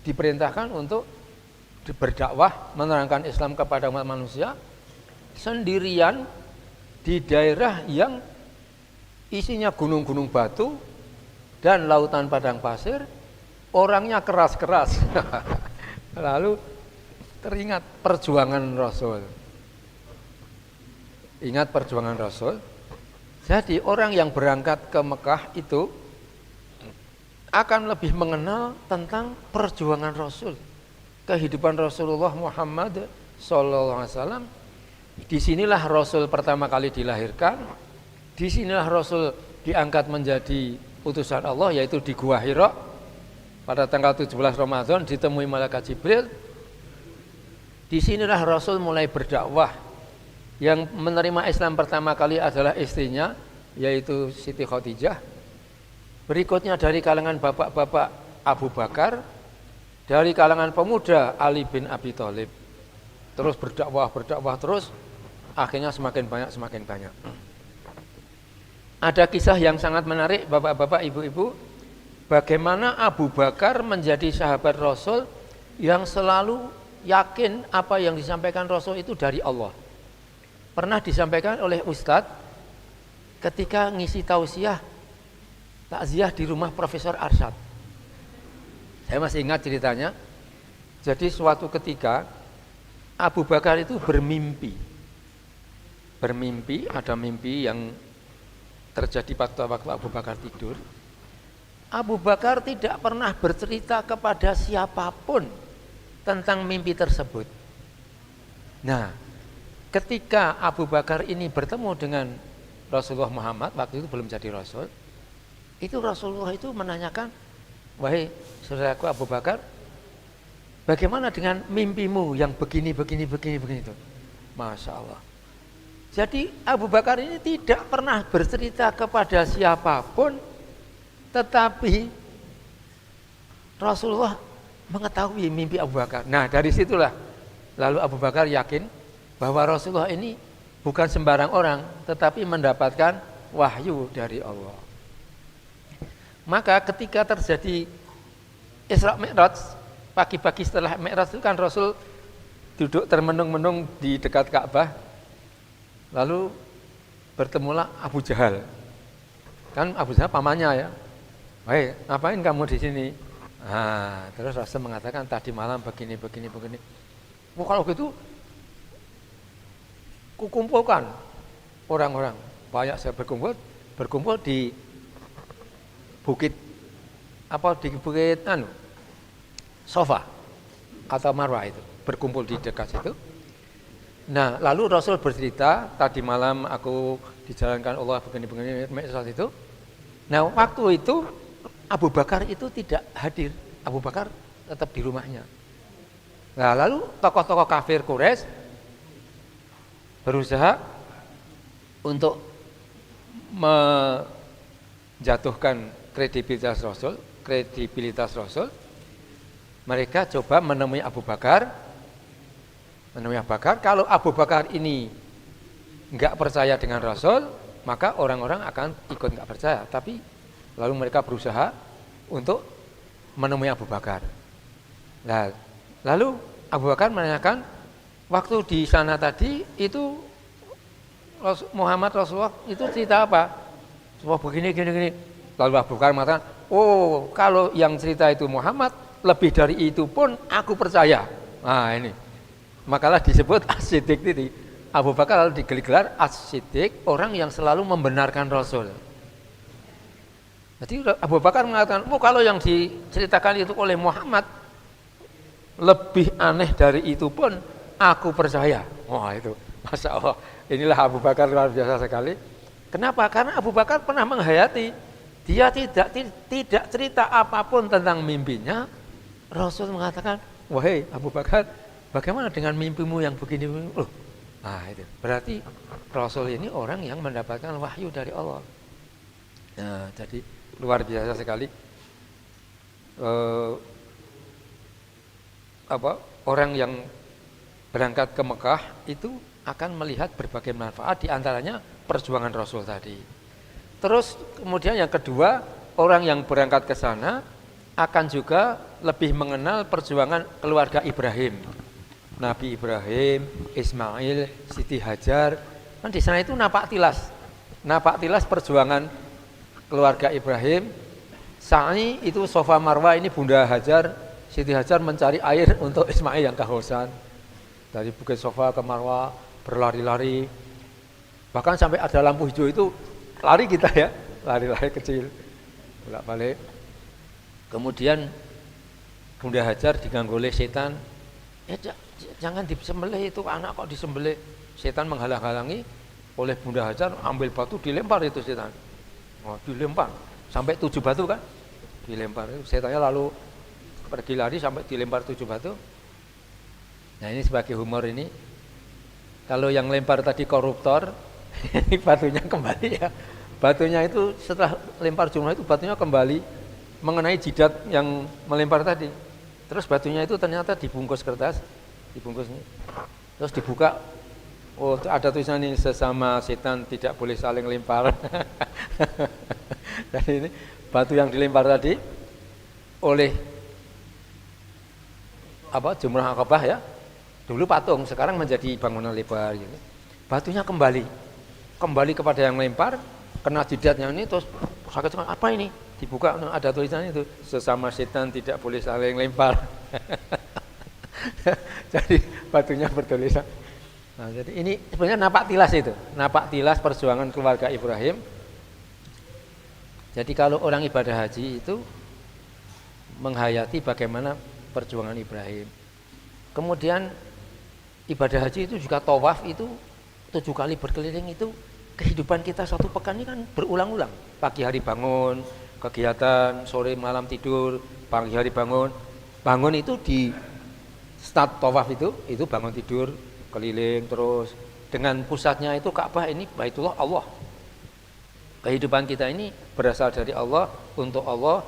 diperintahkan untuk berdakwah, menerangkan Islam kepada umat manusia sendirian di daerah yang isinya gunung-gunung batu dan lautan padang pasir, orangnya keras-keras. Lalu teringat perjuangan Rasul. Ingat perjuangan Rasul. Jadi orang yang berangkat ke Mekah itu akan lebih mengenal tentang perjuangan Rasul, kehidupan Rasulullah Muhammad SAW. Disinilah Rasul pertama kali dilahirkan, disinilah Rasul diangkat menjadi utusan Allah, yaitu di Gua Hira pada tanggal 17 Ramadan ditemui malaikat Jibril. Disinilah Rasul mulai berdakwah. Yang menerima Islam pertama kali adalah istrinya, yaitu Siti Khadijah. Berikutnya dari kalangan bapak-bapak Abu Bakar, dari kalangan pemuda Ali bin Abi Thalib. Terus berdakwah terus, akhirnya semakin banyak. Ada kisah yang sangat menarik bapak-bapak, ibu-ibu, bagaimana Abu Bakar menjadi sahabat Rasul yang selalu yakin apa yang disampaikan Rasul itu dari Allah. Pernah disampaikan oleh Ustadz ketika ngisi tausiah takziah di rumah Profesor Arsyad. Saya masih ingat ceritanya. Jadi suatu ketika Abu Bakar itu bermimpi, ada mimpi yang terjadi pada waktu Abu Bakar tidur. Abu Bakar tidak pernah bercerita kepada siapapun tentang mimpi tersebut. Nah, ketika Abu Bakar ini bertemu dengan Rasulullah Muhammad, waktu itu belum jadi Rasul, itu Rasulullah itu menanyakan, wahai saudaraku Abu Bakar, bagaimana dengan mimpimu yang begini itu? Masya Allah. Jadi Abu Bakar ini tidak pernah bercerita kepada siapapun, tetapi Rasulullah mengetahui mimpi Abu Bakar. Nah, dari situlah lalu Abu Bakar yakin bahwa Rasulullah ini bukan sembarang orang, tetapi mendapatkan wahyu dari Allah. Maka ketika terjadi Isra Mi'raj, pagi-pagi setelah Mi'raj itu kan Rasul duduk termenung-menung di dekat Ka'bah, lalu bertemulah Abu Jahal. Kan Abu Jahal pamannya ya. Wahai, ngapain kamu di sini? Nah, terus Rasul mengatakan tadi malam begini. Oh, kalau gitu kukumpulkan orang-orang, banyak saya berkumpul di bukit Sofa atau Marwah itu, berkumpul di dekat situ. Nah, lalu Rasul bercerita, tadi malam aku dijalankan Allah begini saat itu. Nah, waktu itu Abu Bakar itu tidak hadir, Abu Bakar tetap di rumahnya. Nah, lalu tokoh-tokoh kafir Quraisy berusaha untuk menjatuhkan kredibilitas Rasul. Mereka coba menemui Abu Bakar. Kalau Abu Bakar ini enggak percaya dengan Rasul, maka orang-orang akan ikut enggak percaya. Tapi lalu mereka berusaha untuk menemui Abu Bakar. Nah, lalu Abu Bakar menanyakan, waktu di sana tadi itu Muhammad Rasulullah itu cerita apa? Semua begini. Lalu Abu Bakar mengatakan, oh, kalau yang cerita itu Muhammad, lebih dari itu pun aku percaya. Nah, ini makalah disebut As-Siddiq ini. Abu Bakar lalu digelar As-Siddiq, orang yang selalu membenarkan Rasul. Jadi Abu Bakar mengatakan, oh, kalau yang diceritakan itu oleh Muhammad, lebih aneh dari itu pun aku percaya. Wah, itu Masya Allah. Inilah Abu Bakar luar biasa sekali. Kenapa? Karena Abu Bakar pernah menghayati, dia tidak cerita apapun tentang mimpinya. Rasul mengatakan, wahai Abu Bakar, bagaimana dengan mimpimu yang begini? Loh, nah itu berarti Rasul ini orang yang mendapatkan wahyu dari Allah. Nah, jadi luar biasa sekali. Orang yang berangkat ke Mekah itu akan melihat berbagai manfaat, di antaranya perjuangan Rasul tadi. Terus kemudian yang kedua, orang yang berangkat ke sana akan juga lebih mengenal perjuangan keluarga Ibrahim. Nabi Ibrahim, Ismail, Siti Hajar, kan di sana itu napak tilas perjuangan keluarga Ibrahim. Sa'i itu Safa Marwah, ini Bunda Hajar, Siti Hajar mencari air untuk Ismail yang kehausan. Dari Bukit Safa ke Marwah berlari-lari, bahkan sampai ada lampu hijau itu lari kita ya, lari-lari kecil, bolak-balik. Kemudian Bunda Hajar diganggu oleh setan, jangan disembelih itu anak kok disembelih. Setan menghalang-halangi, oleh Bunda Hajar ambil batu dilempar itu setan. Oh, dilempar sampai 7 batu kan, dilempar. Setannya lalu pergi lari sampai dilempar 7 batu. Nah ini sebagai humor ini, kalau yang lempar tadi koruptor, ini batunya kembali ya. Batunya itu setelah lempar jumlah itu batunya kembali mengenai jidat yang melempar tadi. Terus batunya itu ternyata dibungkus kertas, dibungkus ini. Terus dibuka, oh ada tulisan ini, sesama setan tidak boleh saling lempar. Dan ini batu yang dilempar tadi oleh Jumrah Aqabah ya. Dulu patung, sekarang menjadi bangunan lebar gitu. Batunya kembali kepada yang lempar, kena jidatnya ini, terus sakit sekali. Apa ini? Dibuka, ada tulisannya itu, sesama setan tidak boleh saling lempar. Jadi batunya bertulisan. Nah, jadi ini sebenarnya napak tilas itu, napak tilas perjuangan keluarga Ibrahim. Jadi kalau orang ibadah haji itu menghayati bagaimana perjuangan Ibrahim. Kemudian ibadah haji itu juga tawaf itu 7 kali berkeliling itu kehidupan kita 1 pekan ini kan berulang-ulang. Pagi hari bangun, kegiatan, sore malam tidur, pagi hari bangun itu di start tawaf itu bangun tidur, keliling terus dengan pusatnya itu Ka'bah, ini Baitullah Allah. Kehidupan kita ini berasal dari Allah, untuk Allah,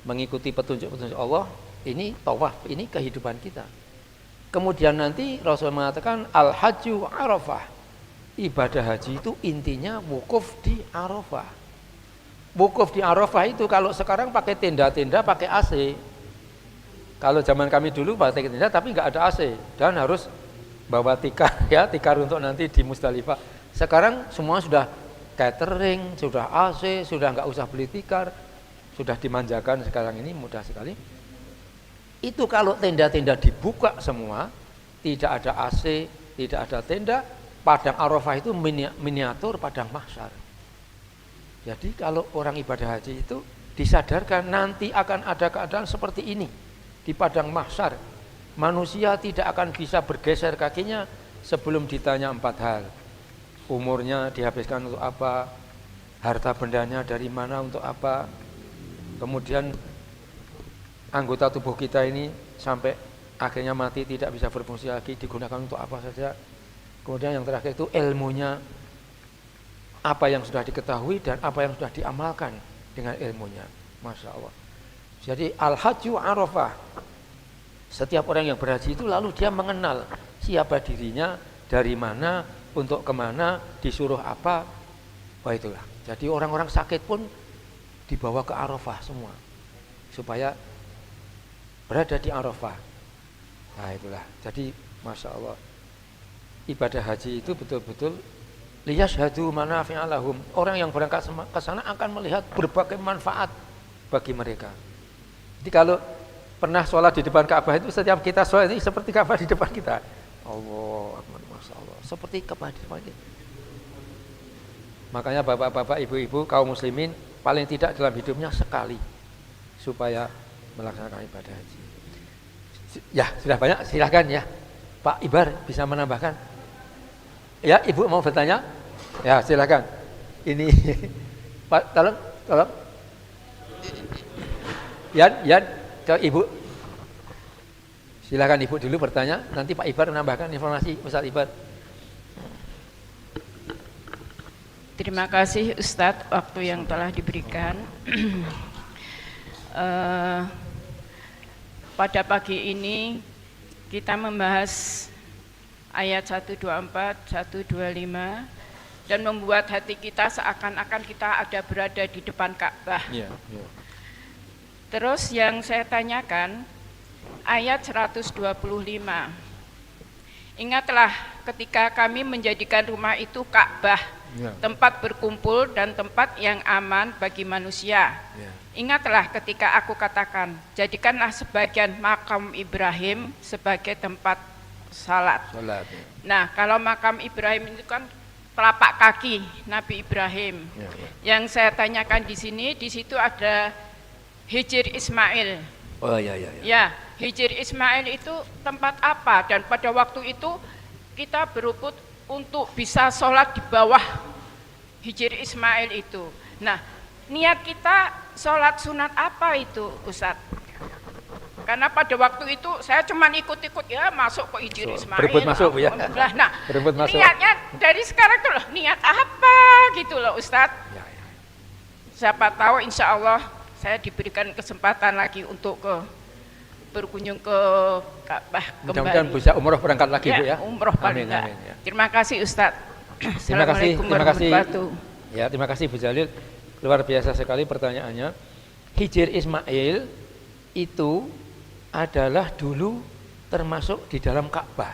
mengikuti petunjuk-petunjuk Allah, ini tawaf, ini kehidupan kita. Kemudian nanti Rasul mengatakan al-hajju Arafah. Ibadah haji itu intinya wukuf di Arafah. Wukuf di Arafah itu kalau sekarang pakai tenda-tenda, pakai AC. Kalau zaman kami dulu pakai tenda tapi nggak ada AC dan harus bawa tikar ya, tikar untuk nanti di Musdalifah. Sekarang semua sudah catering, sudah AC, sudah nggak usah beli tikar, sudah dimanjakan sekarang ini mudah sekali. Itu kalau tenda-tenda dibuka semua, tidak ada AC, tidak ada tenda, padang Arafah itu miniatur padang mahsyar. Jadi kalau orang ibadah haji itu disadarkan nanti akan ada keadaan seperti ini di padang mahsyar. Manusia tidak akan bisa bergeser kakinya sebelum ditanya 4 hal. Umurnya dihabiskan untuk apa? Harta bendanya dari mana untuk apa? Kemudian anggota tubuh kita ini sampai akhirnya mati tidak bisa berfungsi lagi digunakan untuk apa saja. Kemudian yang terakhir itu ilmunya, apa yang sudah diketahui dan apa yang sudah diamalkan dengan ilmunya. Masya Allah. Jadi al-hajju Arafah. Setiap orang yang berhaji itu lalu dia mengenal siapa dirinya, dari mana, untuk kemana, disuruh apa. Wah itulah. Jadi orang-orang sakit pun dibawa ke Arafah semua supaya berada di Arafah. Nah itulah. Jadi Masya Allah, ibadah haji itu betul-betul liyashhadu manafi'a lahum. Orang yang berangkat ke sana akan melihat berbagai manfaat bagi mereka. Jadi kalau pernah sholat di depan Ka'bah itu, setiap kita sholat ini seperti Ka'bah di depan kita. Allah Akbar, Masya Allah, seperti Ka'bah di depan kita. Makanya bapak-bapak, ibu-ibu, kaum muslimin paling tidak dalam hidupnya sekali supaya melaksanakan ibadah haji. Ya sudah banyak, silahkan ya Pak Ibar bisa menambahkan. Ya ibu mau bertanya? Ya silahkan. Ini Pak, tolong. Yan, ke ibu. Silahkan ibu dulu bertanya, nanti Pak Ibar menambahkan informasi. Ustaz Ibar. Terima kasih Ustadz waktu yang telah diberikan. Pada pagi ini kita membahas ayat 124, 125 dan membuat hati kita seakan-akan kita ada berada di depan Ka'bah. Ya, ya. Terus yang saya tanyakan, ayat 125. Ingatlah ketika kami menjadikan rumah itu Ka'bah, Ya. tempat berkumpul dan tempat yang aman bagi manusia. Ya. Ingatlah ketika aku katakan, jadikanlah sebagian makam Ibrahim sebagai tempat salat. Salat. Ya. Nah, kalau makam Ibrahim itu kan telapak kaki Nabi Ibrahim. Ya, ya. Yang saya tanyakan di sini, di situ ada Hijr Ismail. Oh ya, ya, ya. Ya, Hijr Ismail itu tempat apa? Dan pada waktu itu kita berebut untuk bisa sholat di bawah Hijr Ismail itu. Nah, niat kita sholat sunat apa itu, Ustadz? Karena pada waktu itu saya cuma ikut-ikut ya masuk ke Hijr Ismail. Berebut masuk, ya. Nah, Berebut masuk. niatnya dari sekarang tuh loh, niat apa gitu loh, Ustadz? Ya, ya. Siapa tahu insya Allah saya diberikan kesempatan lagi untuk berkunjung ke Ka'bah Mudah-mudahan kembali. bisa umroh berangkat lagi, Bu ya. Umroh paling Amin, enggak. amin, ya. Terima kasih Ustadz. Terima kasih, Assalamualaikum terima kasih. warahmatullahi wabarakatuh. Ya, terima kasih Bu Jalil. Luar biasa sekali pertanyaannya. Hijr Ismail itu adalah dulu termasuk di dalam Ka'bah.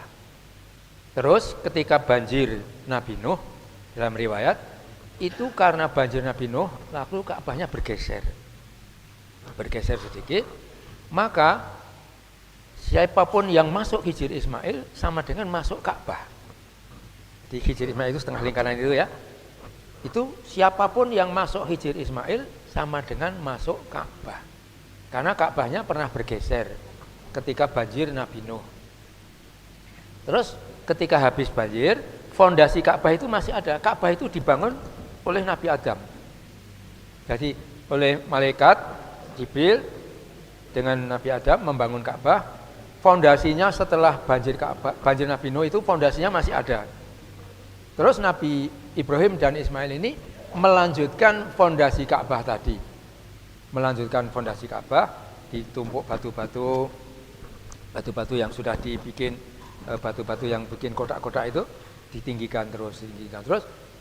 Terus ketika banjir Nabi Nuh dalam riwayat itu karena banjir Nabi Nuh lalu Ka'bahnya bergeser sedikit, maka siapapun yang masuk Hijr Ismail sama dengan masuk Ka'bah. Di Hijr Ismail itu setengah lingkaran itu ya. Itu siapapun yang masuk Hijr Ismail sama dengan masuk Ka'bah. Karena Ka'bahnya pernah bergeser ketika banjir Nabi Nuh. Terus ketika habis banjir, fondasi Ka'bah itu masih ada. Ka'bah itu dibangun oleh Nabi Adam. Jadi oleh malaikat Jibril dengan Nabi Adam membangun Ka'bah. Fondasinya setelah banjir Nabi Nuh itu fondasinya masih ada. Terus Nabi Ibrahim dan Ismail ini melanjutkan fondasi Ka'bah tadi. Melanjutkan fondasi Ka'bah, ditumpuk batu-batu yang sudah dibikin, batu-batu yang bikin kotak-kotak itu ditinggikan terus.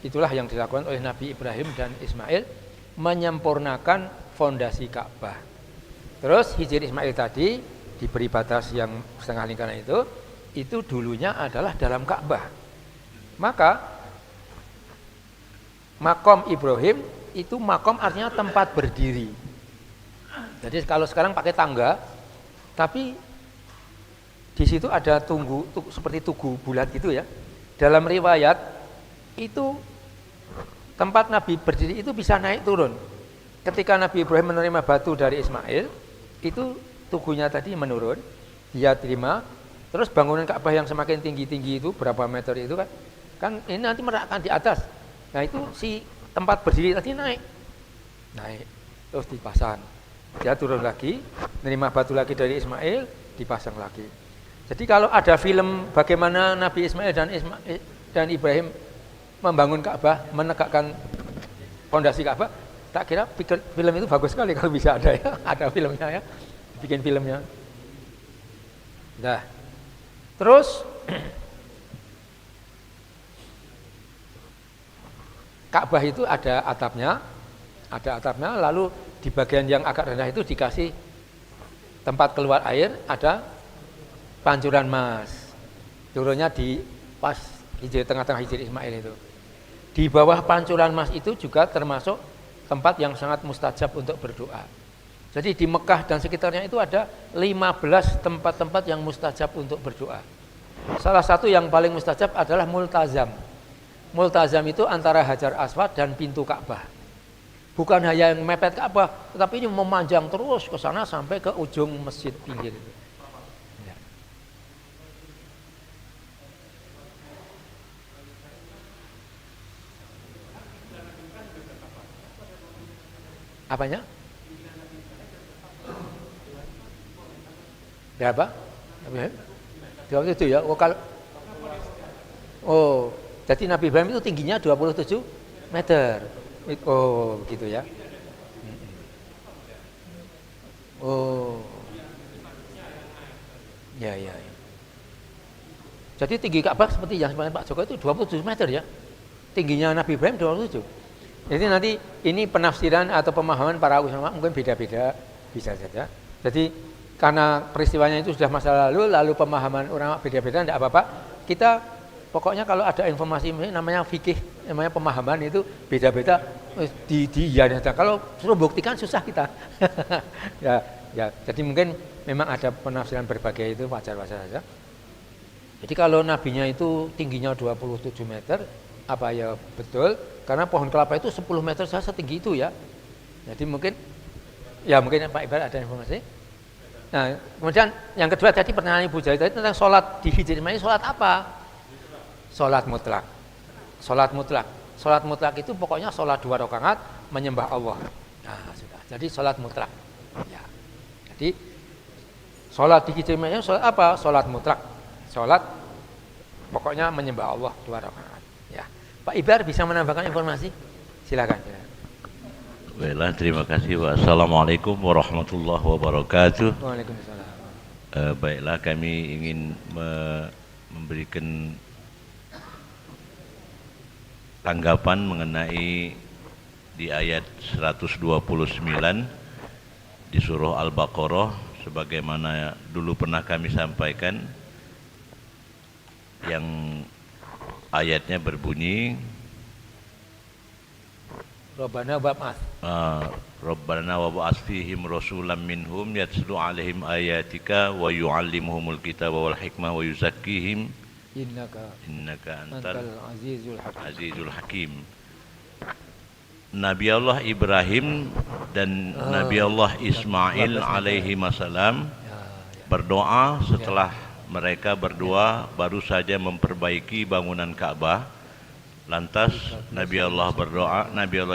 Itulah yang dilakukan oleh Nabi Ibrahim dan Ismail, menyempurnakan fondasi Ka'bah. Terus Hijr Ismail tadi diberi batas yang setengah lingkaran itu dulunya adalah dalam Ka'bah. Maka makom Ibrahim itu makom artinya tempat berdiri. Jadi kalau sekarang pakai tangga, tapi di situ ada seperti tugu bulat gitu ya. Dalam riwayat itu tempat Nabi berdiri itu bisa naik turun. Ketika Nabi Ibrahim menerima batu dari Ismail, itu tugunya tadi menurun, dia terima, terus bangunan Ka'bah yang semakin tinggi-tinggi itu berapa meter itu kan ini nanti merakan di atas. Nah itu si tempat berdiri tadi naik terus dipasang. Dia turun lagi, menerima batu lagi dari Ismail, dipasang lagi. Jadi kalau ada film bagaimana Nabi Ismail dan Ibrahim membangun Ka'bah, menegakkan fondasi Ka'bah, tak kira film itu bagus sekali kalau bisa ada ya, ada filmnya ya, bikin filmnya. Nah, terus Ka'bah itu ada atapnya, lalu di bagian yang agak rendah itu dikasih tempat keluar air, ada pancuran emas. Turunnya di pas tengah-tengah Hijr Ismail itu. Di bawah pancuran emas itu juga termasuk tempat yang sangat mustajab untuk berdoa. Jadi di Mekah dan sekitarnya itu ada 15 tempat-tempat yang mustajab untuk berdoa. Salah satu yang paling mustajab adalah Multazam. Multazam itu antara Hajar Aswad dan pintu Ka'bah. Bukan hanya yang mepet Ka'bah, tetapi ini memanjang terus ke sana sampai ke ujung masjid pinggir itu. Ya. Apanya? Berapa? Berapa itu ya? Jadi Nabi Ibrahim itu tingginya 27 meter. Oh, begitu ya. Oh. Ya. Jadi tinggi Ka'bah seperti yang Pak Joko itu 27 meter ya. tingginya Nabi Ibrahim 27. Jadi nanti ini penafsiran atau pemahaman para ulama mungkin beda-beda, bisa saja. Jadi karena peristiwanya itu sudah masa lalu pemahaman ulama beda-beda, tidak apa-apa. Kita pokoknya kalau ada informasi namanya fikih, namanya pemahaman itu beda-beda, kalau suruh buktikan susah kita. ya, jadi mungkin memang ada penafsiran berbagai, itu wajar-wajar saja. Jadi kalau nabinya itu tingginya 27 meter, apa ya betul? Karena pohon kelapa itu 10 meter saja setinggi itu ya. Jadi mungkin Pak Ibar ada informasi. Nah, kemudian yang kedua tadi pertanyaan Ibu Jaya tadi tentang sholat di Hijri Ismail, sholat apa? Sholat mutlak. Sholat mutlak. Sholat mutlak itu pokoknya sholat 2 rakaat menyembah Allah. Nah, sudah. Jadi sholat mutlak. Ya. Jadi sholat di Hijri Ismail sholat apa? Sholat mutlak. Sholat pokoknya menyembah Allah 2 rakaat. Ya. Pak Ibar bisa menambahkan informasi? Silakan. Baiklah, terima kasih. Wassalamualaikum warahmatullahi wabarakatuh. Waalaikumsalam. Baiklah, kami ingin memberikan tanggapan mengenai di ayat 129 di surah Al-Baqarah, sebagaimana dulu pernah kami sampaikan, yang ayatnya berbunyi Rabbana wab'ats. Rabbana wab'ats fihim rasulam minhum yatslu alaihim ayatika wa yu'allimuhumul kitaba wal hikmah wa yuzakkihim innaka antal azizul hakim. Nabi Allah Ibrahim dan Nabi Allah Ismail alaihi wasallam berdoa setelah mereka berdua baru saja memperbaiki bangunan Ka'bah. Lantas Nabi Allah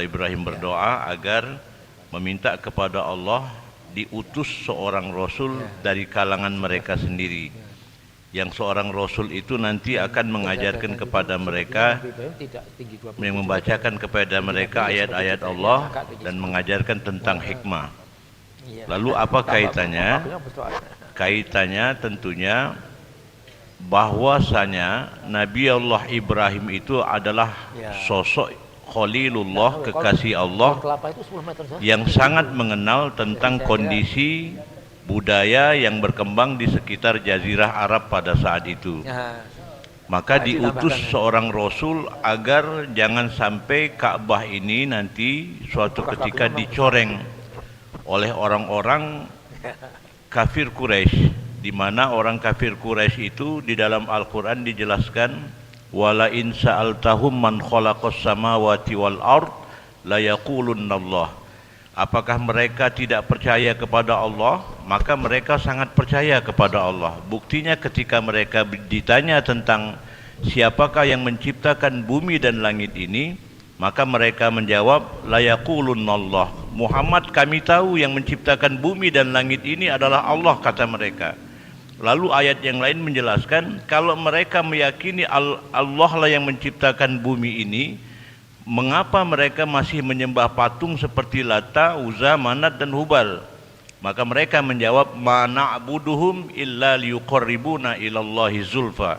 Ibrahim berdoa agar meminta kepada Allah diutus seorang rasul dari kalangan mereka sendiri, yang seorang rasul itu nanti akan mengajarkan kepada mereka, yang membacakan kepada mereka ayat-ayat Allah dan mengajarkan tentang hikmah. Lalu apa kaitannya? Kaitannya tentunya bahwasanya Nabi Allah Ibrahim itu adalah sosok Khalilullah, kekasih Allah, yang sangat mengenal tentang kondisi budaya yang berkembang di sekitar Jazirah Arab pada saat itu. Maka diutus seorang Rasul agar jangan sampai Ka'bah ini nanti suatu ketika dicoreng oleh orang-orang kafir Quraisy, di mana orang kafir Quraisy itu di dalam Al-Quran dijelaskan, wala in sa'altahum man khalaqas samawati wal ard la yaqulunallah. Apakah mereka tidak percaya kepada Allah? Maka mereka sangat percaya kepada Allah. Buktinya ketika mereka ditanya tentang siapakah yang menciptakan bumi dan langit ini, maka mereka menjawab, la yaqulunallah. Muhammad, kami tahu yang menciptakan bumi dan langit ini adalah Allah, kata mereka. Lalu ayat yang lain menjelaskan, kalau mereka meyakini Allah lah yang menciptakan bumi ini, mengapa mereka masih menyembah patung seperti Lata, Uzza, Manat dan Hubal? Maka mereka menjawab, ma na'buduhum illa liyuqarribuna ilallahi zulfa.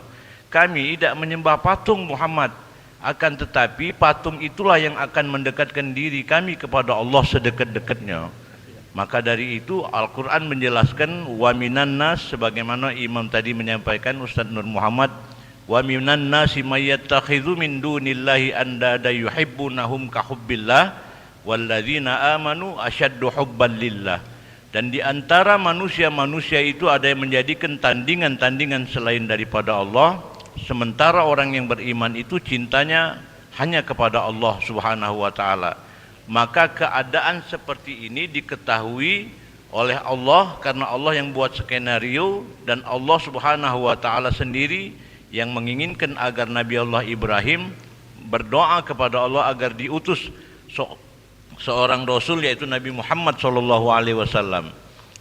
Kami tidak menyembah patung Muhammad, akan tetapi patung itulah yang akan mendekatkan diri kami kepada Allah sedekat-dekatnya. Maka dari itu Al-Quran menjelaskan, wa minan nas, sebagaimana Imam tadi menyampaikan, Ustaz Nur Muhammad, wa minan nasi may yattakhidhu min dunillahi andada yuhibbunahum ka hubbillah walladzina amanu asyaddu hubban lillah. Dan di antara manusia-manusia itu ada yang menjadikan tandingan-tandingan selain daripada Allah, sementara orang yang beriman itu cintanya hanya kepada Allah Subhanahu wa taala. Maka keadaan seperti ini diketahui oleh Allah karena Allah yang buat skenario, dan Allah Subhanahu wa taala sendiri yang menginginkan agar Nabi Allah Ibrahim berdoa kepada Allah agar diutus seorang rasul, yaitu Nabi Muhammad SAW,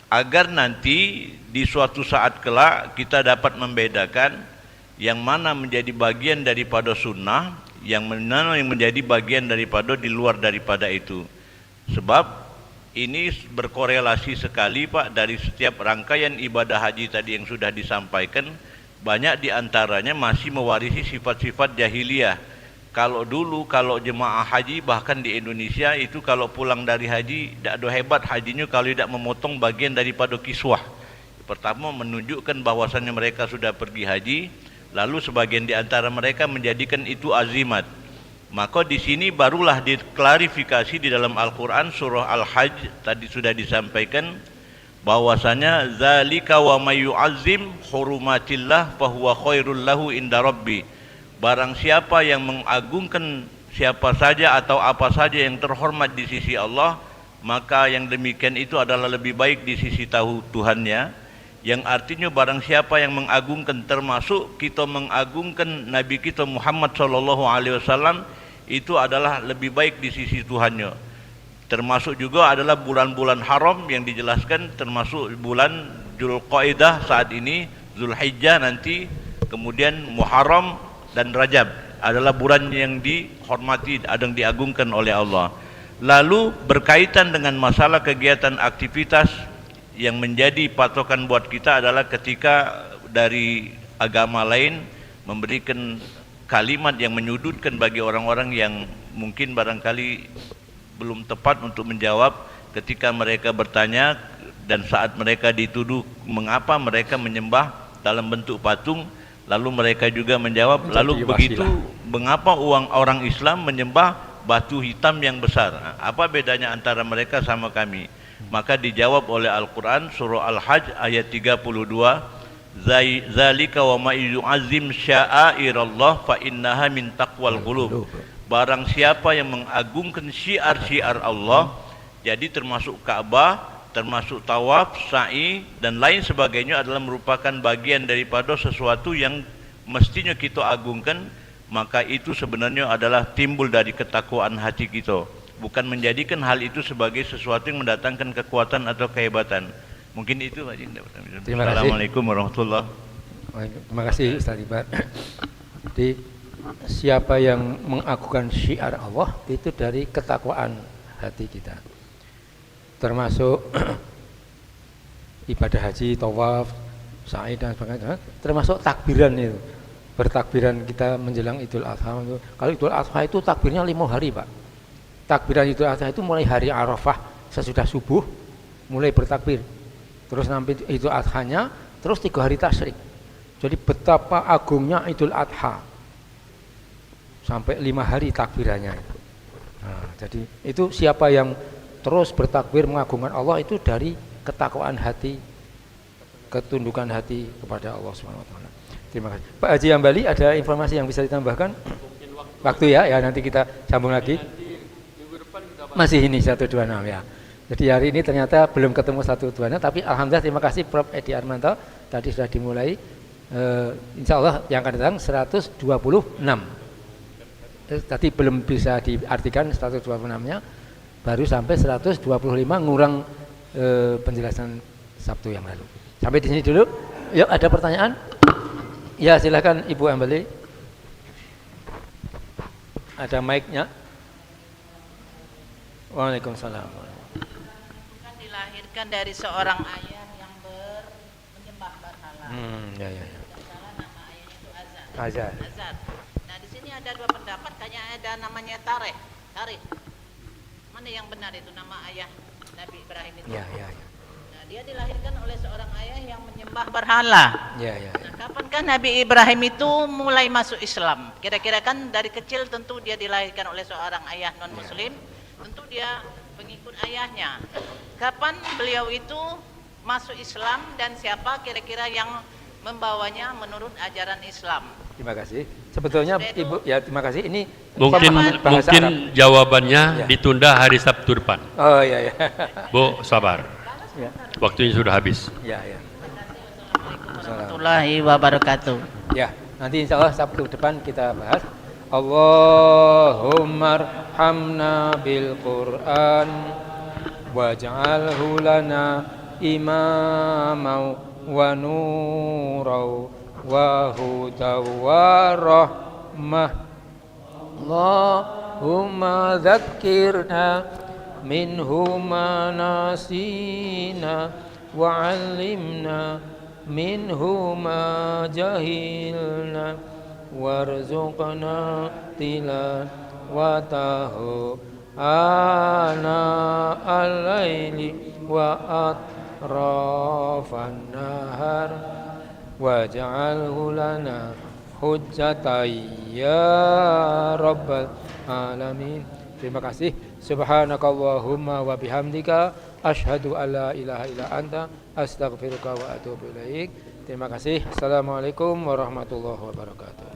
agar nanti di suatu saat kelak kita dapat membedakan yang mana menjadi bagian daripada sunnah, yang mana yang menjadi bagian daripada di luar daripada itu. Sebab ini berkorelasi sekali Pak, dari setiap rangkaian ibadah haji tadi yang sudah disampaikan, banyak diantaranya masih mewarisi sifat-sifat jahiliyah, Kalau dulu kalau jemaah haji bahkan di Indonesia itu kalau pulang dari haji tidak ada hebat hajinya kalau tidak memotong bagian daripada kiswah. Pertama menunjukkan bahwasannya mereka sudah pergi haji, lalu sebagian di antara mereka menjadikan itu azimat. Maka di sini barulah diklarifikasi di dalam Al-Qur'an surah Al-Hajj tadi sudah disampaikan bahwasanya zalika wa may yu'azzim hurumatillah fahuwa khairul lahu inda rabbi. Barang siapa yang mengagungkan siapa saja atau apa saja yang terhormat di sisi Allah, maka yang demikian itu adalah lebih baik di sisi Tuhannya. Yang artinya barang siapa yang mengagungkan, termasuk kita mengagungkan Nabi kita Muhammad SAW, itu adalah lebih baik di sisi Tuhannya. Termasuk juga adalah bulan-bulan haram yang dijelaskan, termasuk bulan Dzulqa'dah saat ini, Zulhijjah nanti, kemudian Muharram dan Rajab adalah bulan yang dihormati dan diagungkan oleh Allah. Lalu berkaitan dengan masalah kegiatan aktivitas yang menjadi patokan buat kita adalah ketika dari agama lain memberikan kalimat yang menyudutkan bagi orang-orang yang mungkin barangkali belum tepat untuk menjawab ketika mereka bertanya dan saat mereka dituduh mengapa mereka menyembah dalam bentuk patung. Lalu mereka juga menjawab, lalu begitu mengapa orang Islam menyembah batu hitam yang besar? Apa bedanya antara mereka sama kami? Maka dijawab oleh Al-Quran surah Al-Hajj ayat 32, zalika wa ma yu'azzim sya'airallah fa innaha min taqwal qulub. Barang siapa yang mengagungkan syiar-syiar Allah, jadi termasuk Ka'bah, termasuk tawaf, sa'i dan lain sebagainya adalah merupakan bagian daripada sesuatu yang mestinya kita agungkan, maka itu sebenarnya adalah timbul dari ketakwaan hati kita, bukan menjadikan hal itu sebagai sesuatu yang mendatangkan kekuatan atau kehebatan. Mungkin itu Pak Jin. Terima kasih. Assalamualaikum warahmatullahi wabarakatuh. Terima kasih Ustaz Ibar. Jadi siapa yang mengagungkan syiar Allah itu dari ketakwaan hati kita, termasuk ibadah haji, tawaf, sa'i dan sebagainya, termasuk takbiran itu. Bertakbiran kita menjelang Idul Adha. Kalau Idul Adha itu takbirnya 5 hari, Pak. Takbiran Idul Adha itu mulai hari Arafah sesudah subuh mulai bertakbir. Terus nanti Idul Adhanya, terus 3 hari tasyrik. Jadi betapa agungnya Idul Adha. Sampai 5 hari takbirannya. Nah, jadi itu siapa yang terus bertakbir mengagungkan Allah itu dari ketakwaan hati, ketundukan hati kepada Allah SWT. Terima kasih. Pak Haji Ambali, ada informasi yang bisa ditambahkan? Waktu ya nanti kita sambung lagi. Masih ini 126 ya. Jadi hari ini ternyata belum ketemu 126, tapi alhamdulillah terima kasih Prof. Edi Armanto, tadi sudah dimulai. Insya Allah yang akan datang 126. Tadi belum bisa diartikan 126-nya. Baru sampai 125 ngurang penjelasan Sabtu yang lalu. Sampai di sini dulu. Yuk, ada pertanyaan? Ya, silakan Ibu Ambali. Ada mic-nya. Waalaikumsalam. Kan dilahirkan dari seorang ayah yang menyembah berhala. Ya. Nama ayahnya itu Azar. Nah, di sini ada 2 pendapat, kayaknya ada namanya Tarikh. Mana yang benar itu nama ayah Nabi Ibrahim itu? Ya. Nah, dia dilahirkan oleh seorang ayah yang menyembah berhala. Ya. Nah, kapankah Nabi Ibrahim itu mulai masuk Islam? Kira-kira kan dari kecil tentu dia dilahirkan oleh seorang ayah non-muslim, tentu dia pengikut ayahnya. Kapan beliau itu masuk Islam dan siapa kira-kira yang membawanya menurut ajaran Islam? Terima kasih. Sebetulnya Ibu, ya terima kasih. Ini Mungkin jawabannya ditunda hari Sabtu depan. Oh iya. Bu, sabar. Ya. Waktunya sudah habis. Ya. Warahmatullahi wabarakatuh. Ya, nanti insya Allah Sabtu depan kita bahas. Allahumma arhamna bil Qur'an waj'alhu lana imamau wa nurau wa hudaw wa rahmah. Allahumma dzakkirna minhu ma nasina wa 'allimna minhu ma jahilna warzuqna tilawatahu ana al-laili wa atrafan nahar waj'alhu lana hujjatan ya rabbal alamin. Terima kasih. Subhanakallahumma wa bihamdika asyhadu an la ilaha illa anta astaghfiruka wa atubu ilaik. Terima kasih. Assalamualaikum warahmatullahi wabarakatuh.